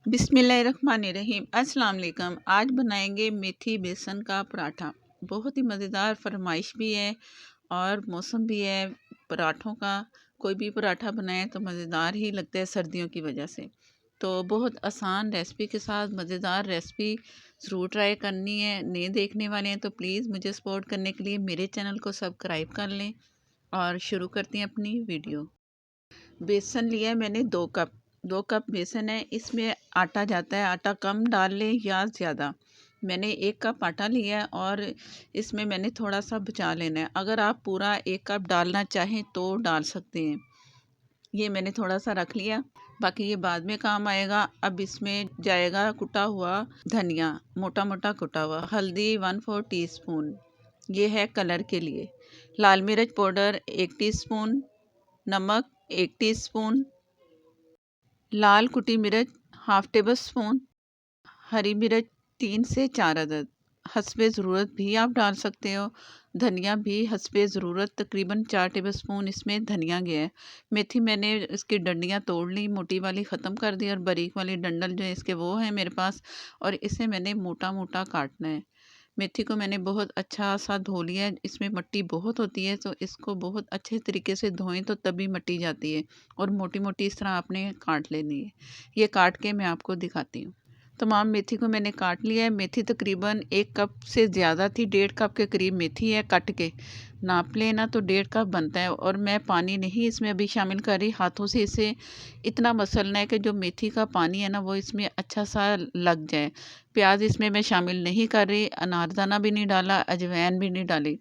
बिस्मिल्लाहिर्रहमानिर्रहीम। अस्सलाम वालेकुम। आज बनाएंगे मेथी बेसन का पराठा। बहुत ही मज़ेदार फरमाइश भी है और मौसम भी है पराठों का। कोई भी पराठा बनाए तो मज़ेदार ही लगता है सर्दियों की वजह से। तो बहुत आसान रेसिपी के साथ मज़ेदार रेसिपी ज़रूर ट्राई करनी है। नए देखने वाले हैं तो प्लीज़ मुझे सपोर्ट करने के लिए मेरे चैनल को सब्सक्राइब कर लें और शुरू करते हैं अपनी वीडियो। बेसन लिया है मैंने 2 कप। 2 कप बेसन है, इसमें आटा जाता है। आटा कम डाल लें या ज़्यादा। मैंने 1 कप आटा लिया है और इसमें मैंने थोड़ा सा बचा लेना है। अगर आप पूरा 1 कप डालना चाहें तो डाल सकते हैं। ये मैंने थोड़ा सा रख लिया, बाकी ये बाद में काम आएगा। अब इसमें जाएगा कुटा हुआ धनिया, मोटा मोटा कुटा हुआ। हल्दी 1/4 टीस्पून, ये है कलर के लिए। लाल मिर्च पाउडर 1 टीस्पून, नमक 1 टीस्पून, लाल कुटी मिर्च 1/2 टेबल स्पून, हरी मिर्च 3 से 4 अदद। हस्बे ज़रूरत भी आप डाल सकते हो। धनिया भी हस्बे ज़रूरत, तकरीबन 4 टेबल स्पून इसमें धनिया गया है। मेथी मैंने इसकी डंडियाँ तोड़ ली, मोटी वाली ख़त्म कर दी और बारीक वाली डंडल जो है इसके वो है मेरे पास, और इसे मैंने मोटा मोटा काटना है। मेथी को मैंने बहुत अच्छा सा धो लिया है। इसमें मिट्टी बहुत होती है तो इसको बहुत अच्छे तरीके से धोएं तो तभी मिट्टी जाती है, और मोटी मोटी इस तरह आपने काट लेनी है। ये काट के मैं आपको दिखाती हूँ। तमाम मेथी को मैंने काट लिया है। मेथी तकरीबन 1 कप से ज़्यादा थी, 1.5 कप के करीब मेथी है। कट के नाप लेना तो 1.5 कप बनता है। और मैं पानी नहीं इसमें अभी शामिल कर रही, हाथों से इसे इतना मसलना है कि जो मेथी का पानी है ना वो इसमें अच्छा सा लग जाए। प्याज इसमें मैं शामिल नहीं कर रही, अनारदाना भी नहीं डाला, अजवाइन भी नहीं डाली।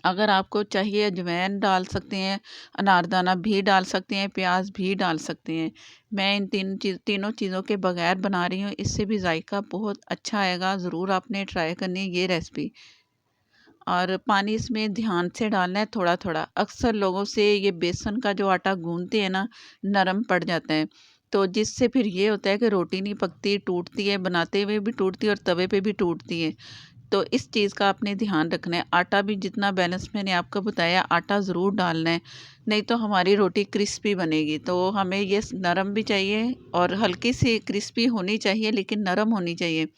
अगर आपको चाहिए अजवाइन डाल सकते हैं, अनारदाना भी डाल सकते हैं, प्याज भी डाल सकते हैं। मैं इन तीनों चीज़ों के बगैर बना रही हूँ। इससे भी जायका बहुत अच्छा आएगा। ज़रूर आपने ट्राई करनी है ये रेसिपी। और पानी इसमें ध्यान से डालना है, थोड़ा थोड़ा। अक्सर लोगों से ये बेसन का जो आटा गूंदते हैं ना, नरम पड़ जाता है, तो जिससे फिर ये होता है कि रोटी नहीं पकती, टूटती है, बनाते हुए भी टूटती है और तवे पे भी टूटती है। तो इस चीज़ का आपने ध्यान रखना है। आटा भी जितना बैलेंस मैंने आपको बताया, आटा ज़रूर डालना है, नहीं तो हमारी रोटी क्रिस्पी बनेगी। तो हमें ये नरम भी चाहिए और हल्की सी क्रिस्पी होनी चाहिए, लेकिन नरम होनी चाहिए।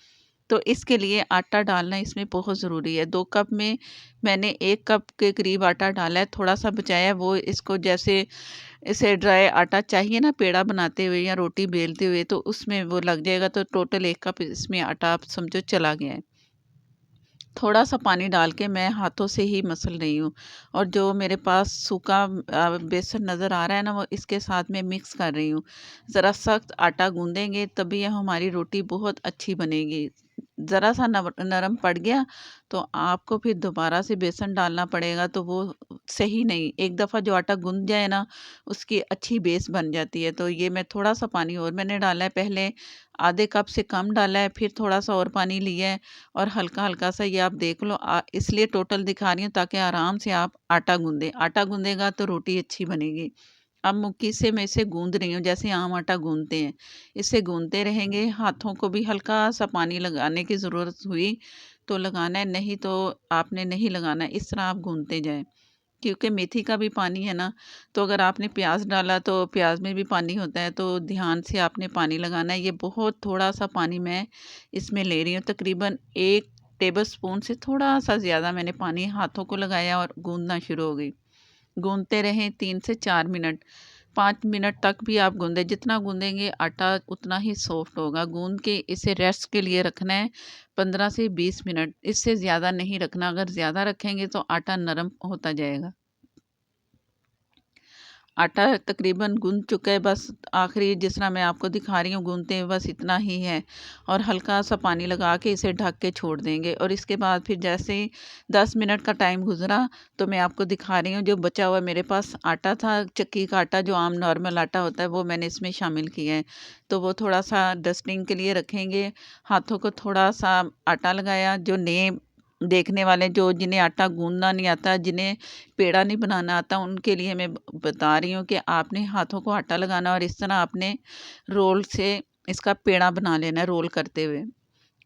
तो इसके लिए आटा डालना इसमें बहुत ज़रूरी है। 2 कप में मैंने 1 कप के करीब आटा डाला है, थोड़ा सा बचाया है। वो इसको जैसे इसे ड्राई आटा चाहिए ना पेड़ा बनाते हुए या रोटी बेलते हुए, तो उसमें वो लग जाएगा। तो टोटल 1 कप इसमें आटा आप समझो चला गया है। थोड़ा सा पानी डाल के मैं हाथों से ही मसल रही हूँ, और जो मेरे पास सूखा बेसन नज़र आ रहा है ना, वो इसके साथ में मिक्स कर रही हूँ। ज़रा सख्त आटा गूँदेंगे तभी ये हमारी रोटी बहुत अच्छी बनेगी। ज़रा सा नरम पड़ गया तो आपको फिर दोबारा से बेसन डालना पड़ेगा, तो वो सही नहीं। एक दफ़ा जो आटा गूँध जाए ना, उसकी अच्छी बेस बन जाती है। तो ये मैं थोड़ा सा पानी और मैंने डाला है, पहले आधे कप से कम डाला है, फिर थोड़ा सा और पानी लिया है, और हल्का-हल्का सा ये आप देख लो। इसलिए टोटल दिखा रही हूँ ताकि आराम से आप आटा गूँदें। आटा गूँधेगा तो रोटी अच्छी बनेगी। अब मुक्की से मैं इसे गूँध रही हूँ जैसे आम आटा गूँधते हैं। इसे गूँधते रहेंगे। हाथों को भी हल्का-सा पानी लगाने की ज़रूरत हुई तो लगाना है, नहीं तो आपने नहीं लगाना है। इस तरह आप गूँधते जाएँ। क्योंकि मेथी का भी पानी है ना, तो अगर आपने प्याज डाला तो प्याज में भी पानी होता है, तो ध्यान से आपने पानी लगाना है। ये बहुत थोड़ा-सा पानी मैं इसमें ले रही हूँ, तकरीबन 1 टेबल स्पून से थोड़ा-सा ज़्यादा मैंने पानी हाथों को लगाया और गूँदना शुरू हो गई। गूँदते रहें 3 से 4 मिनट, 5 मिनट तक भी आप गूँदें। जितना गूँदेंगे आटा उतना ही सॉफ्ट होगा। गूँद के इसे रेस्ट के लिए रखना है 15 से 20 मिनट, इससे ज़्यादा नहीं रखना। अगर ज़्यादा रखेंगे तो आटा नरम होता जाएगा। आटा तकरीबन गूँध चुका है, बस आखिरी जिस तरह मैं आपको दिखा रही हूँ गूँधते हुए, बस इतना ही है। और हल्का सा पानी लगा के इसे ढक के छोड़ देंगे, और इसके बाद फिर जैसे ही 10 मिनट का टाइम गुजरा तो मैं आपको दिखा रही हूँ। जो बचा हुआ मेरे पास आटा था, चक्की का आटा जो आम नॉर्मल आटा होता है, वो मैंने इसमें शामिल किया है। तो वो थोड़ा सा डस्टिंग के लिए रखेंगे। हाथों को थोड़ा सा आटा लगाया। जो नए देखने वाले, जो जिन्हें आटा गूँधना नहीं आता, जिन्हें पेड़ा नहीं बनाना आता, उनके लिए मैं बता रही हूँ कि आपने हाथों को आटा लगाना और इस तरह आपने रोल से इसका पेड़ा बना लेना है। रोल करते हुए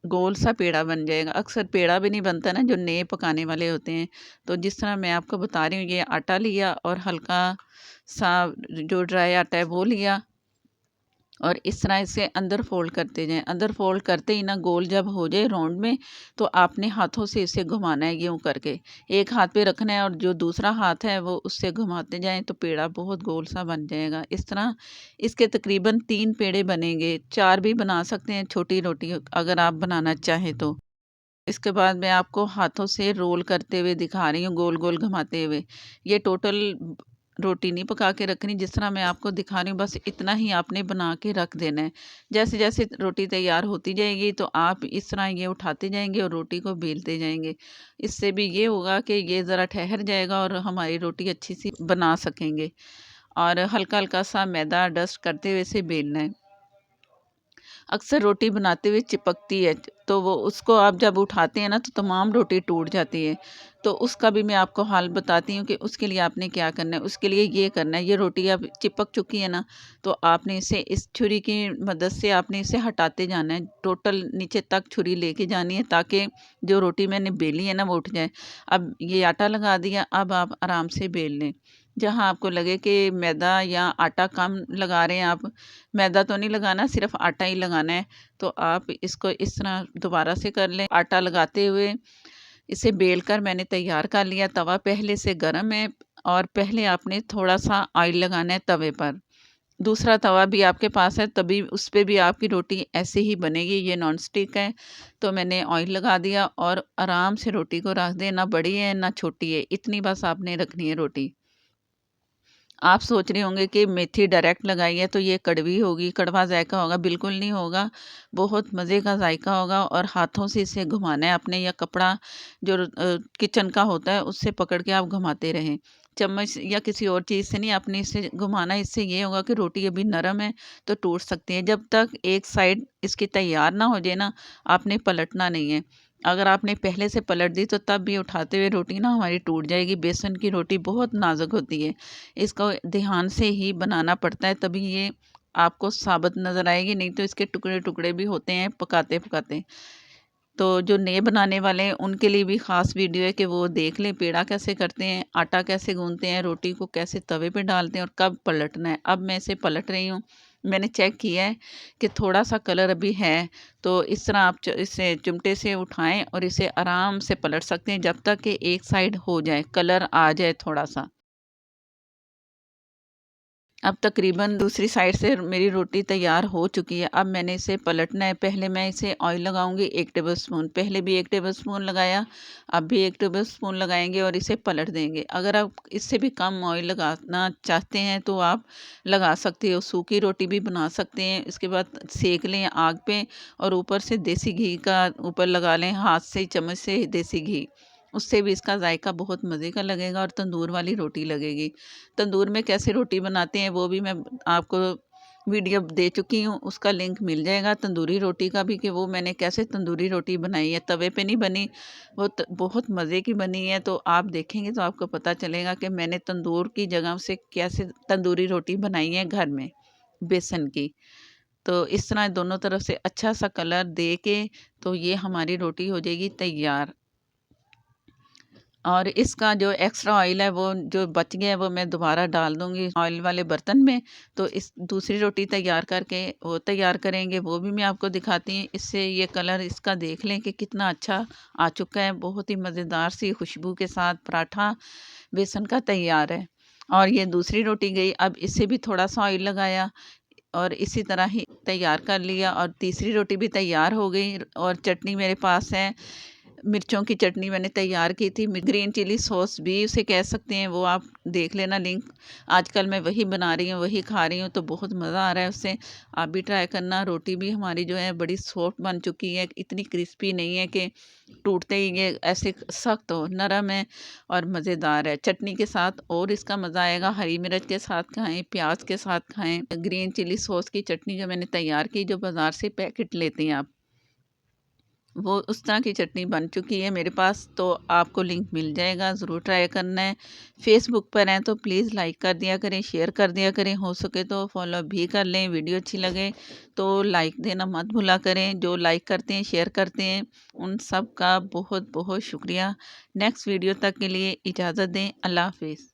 गोल सा पेड़ा बन जाएगा। अक्सर पेड़ा भी नहीं बनता ना जो नए पकाने वाले होते हैं। तो जिस तरह मैं आपको बता रही हूँ, ये आटा लिया और हल्का सा जो ड्राई आटा है वो लिया, और इस तरह इसे अंदर फ़ोल्ड करते जाएँ। अंदर फ़ोल्ड करते ही ना गोल जब हो जाए राउंड में, तो आपने हाथों से इसे घुमाना है यूँ करके। एक हाथ पे रखना है और जो दूसरा हाथ है वो उससे घुमाते जाएँ, तो पेड़ा बहुत गोल सा बन जाएगा। इस तरह इसके तकरीबन 3 पेड़े बनेंगे, 4 भी बना सकते हैं छोटी रोटी अगर आप बनाना चाहें तो। इसके बाद मैं आपको हाथों से रोल करते हुए दिखा रही हूँ, गोल-गोल घुमाते हुए। ये टोटल रोटी नहीं पका के रखनी, जिस तरह मैं आपको दिखा रही हूँ बस इतना ही आपने बना के रख देना है। जैसे-जैसे रोटी तैयार होती जाएगी तो आप इस तरह ये उठाते जाएँगे और रोटी को बेलते जाएँगे। इससे भी ये होगा कि ये ज़रा ठहर जाएगा और हमारी रोटी अच्छी-सी बना सकेंगे। और हल्का-हल्का सा मैदा डस्ट करते हुए इसे बेलना है। अक्सर रोटी बनाते हुए चिपकती है, तो वो उसको आप जब उठाते हैं ना तो तमाम रोटी टूट जाती है। तो उसका भी मैं आपको हल बताती हूँ कि उसके लिए आपने क्या करना है। उसके लिए ये करना है, ये रोटी अब चिपक चुकी है ना, तो आपने इसे इस छुरी की मदद से आपने इसे हटाते जाना है। टोटल नीचे तक छुरी लेके जानी है ताकि जो रोटी मैंने बेली है ना वो उठ जाए। अब ये आटा लगा दिया, अब आप आराम से बेल लें। जहाँ आपको लगे कि मैदा या आटा कम लगा रहे हैं आप, मैदा तो नहीं लगाना, सिर्फ़ आटा ही लगाना है, तो आप इसको इस तरह दोबारा से कर लें। आटा लगाते हुए इसे बेल कर मैंने तैयार कर लिया। तवा पहले से गरम है और पहले आपने थोड़ा-सा ऑयल लगाना है तवे पर। दूसरा तवा भी आपके पास है तभी उस पे भी आपकी रोटी ऐसे ही बनेगी। ये नॉन स्टिक है, तो मैंने ऑयल लगा दिया और आराम से रोटी को रख दें, ना बड़ी है ना छोटी है, इतनी बस आपने रखनी है रोटी। आप सोच रहे होंगे कि मेथी डायरेक्ट लगाई है तो ये कड़वी होगी, कड़वा ज़ायका होगा, बिल्कुल नहीं होगा। बहुत मज़े का ज़ायका होगा और हाथों से इसे घुमाना है अपने, या कपड़ा जो किचन का होता है उससे पकड़ के आप घुमाते रहें। चम्मच या किसी और चीज़ से नहीं, आपने इसे घुमाना है, इससे ये होगा कि रोटी अभी नरम है तो टूट सकती है। जब तक एक साइड इसकी तैयार ना हो जाए ना, आपने पलटना नहीं है। अगर आपने पहले से पलट दी तो तब भी उठाते हुए रोटी ना हमारी टूट जाएगी। बेसन की रोटी बहुत नाज़ुक होती है। इसको ध्यान से ही बनाना पड़ता है, तभी ये आपको साबुत नज़र आएगी, नहीं तो इसके टुकड़े-टुकड़े भी होते हैं पकाते-पकाते। तो जो नए बनाने वाले हैं उनके लिए भी ख़ास वीडियो है कि वो देख लें पेड़ा कैसे करते हैं, आटा कैसे गूँथते हैं, रोटी को कैसे तवे पे डालते हैं और कब पलटना है। अब मैं इसे पलट रही हूँ। मैंने चेक किया है कि थोड़ा-सा कलर अभी है, तो इस तरह आप इसे चिमटे से उठाएँ और इसे आराम से पलट सकते हैं जब तक कि एक साइड हो जाए, कलर आ जाए थोड़ा-सा। अब तकरीबन दूसरी साइड से मेरी रोटी तैयार हो चुकी है। अब मैंने इसे पलटना है। पहले मैं इसे ऑयल लगाऊँगी 1 टेबलस्पून, पहले भी 1 टेबलस्पून लगाया, अब भी 1 टेबलस्पून लगाएँगे और इसे पलट देंगे। अगर आप इससे भी कम ऑयल लगाना चाहते हैं तो आप लगा सकते हो। सूखी रोटी भी बना सकते हैं। इसके बाद सेंक लें आग पे और ऊपर से देसी घी का ऊपर लगा लें, हाथ से चम्मच से देसी घी। उससे भी इसका ज़ायका बहुत मज़े का लगेगा और तंदूर वाली रोटी लगेगी। तंदूर में कैसे रोटी बनाते हैं वो भी मैं आपको वीडियो दे चुकी हूँ, उसका लिंक मिल जाएगा तंदूरी रोटी का भी, कि वो मैंने कैसे तंदूरी रोटी बनाई है। तवे पे नहीं बनी, वो बहुत मज़े की बनी है, तो आप देखेंगे तो आपको पता चलेगा कि मैंने तंदूर की जगह से कैसे तंदूरी रोटी बनाई है घर में, बेसन की। तो इस तरह दोनों तरफ से अच्छा सा कलर दे के तो ये हमारी रोटी हो जाएगी तैयार। और इसका जो एक्स्ट्रा ऑयल है वो जो बच गया है वो मैं दोबारा डाल दूँगी ऑयल वाले बर्तन में। तो इस दूसरी रोटी तैयार करके वो तैयार करेंगे, वो भी मैं आपको दिखाती हूँ। इससे ये कलर इसका देख लें कि कितना अच्छा आ चुका है। बहुत ही मज़ेदार सी खुशबू के साथ पराठा बेसन का तैयार है। और ये दूसरी रोटी गई, अब इसे भी थोड़ा-सा ऑयल लगाया और इसी तरह ही तैयार कर लिया और तीसरी रोटी भी तैयार हो गई। और चटनी मेरे पास है, मिर्चों की चटनी मैंने तैयार की थी। ग्रीन चिली सॉस भी उसे कह सकते हैं, वो आप देख लेना लिंक। आजकल मैं वही बना रही हूँ, वही खा रही हूँ, तो बहुत मज़ा आ रहा है उससे। आप भी ट्राई करना। रोटी भी हमारी जो है बड़ी सॉफ्ट बन चुकी है, इतनी क्रिस्पी नहीं है कि टूटते ही ये ऐसे सख्त हो, नरम है और मज़ेदार है। चटनी के साथ और इसका मज़ा आएगा। हरी मिर्च के साथ खाएँ, प्याज के साथ खाएँ। ग्रीन चिली सॉस की चटनी जो मैंने तैयार की, जो बाज़ार से पैकेट लेते हैं आप, वो उस तरह की चटनी बन चुकी है मेरे पास, तो आपको लिंक मिल जाएगा, ज़रूर ट्राई करना है। फ़ेसबुक पर हैं तो प्लीज़ लाइक कर दिया करें, शेयर कर दिया करें, हो सके तो फॉलो भी कर लें। वीडियो अच्छी लगे तो लाइक देना मत भूला करें। जो लाइक करते हैं, शेयर करते हैं, उन सब का बहुत बहुत शुक्रिया। नेक्स्ट वीडियो तक के लिए इजाज़त दें। अल्लाह हाफ़िज़।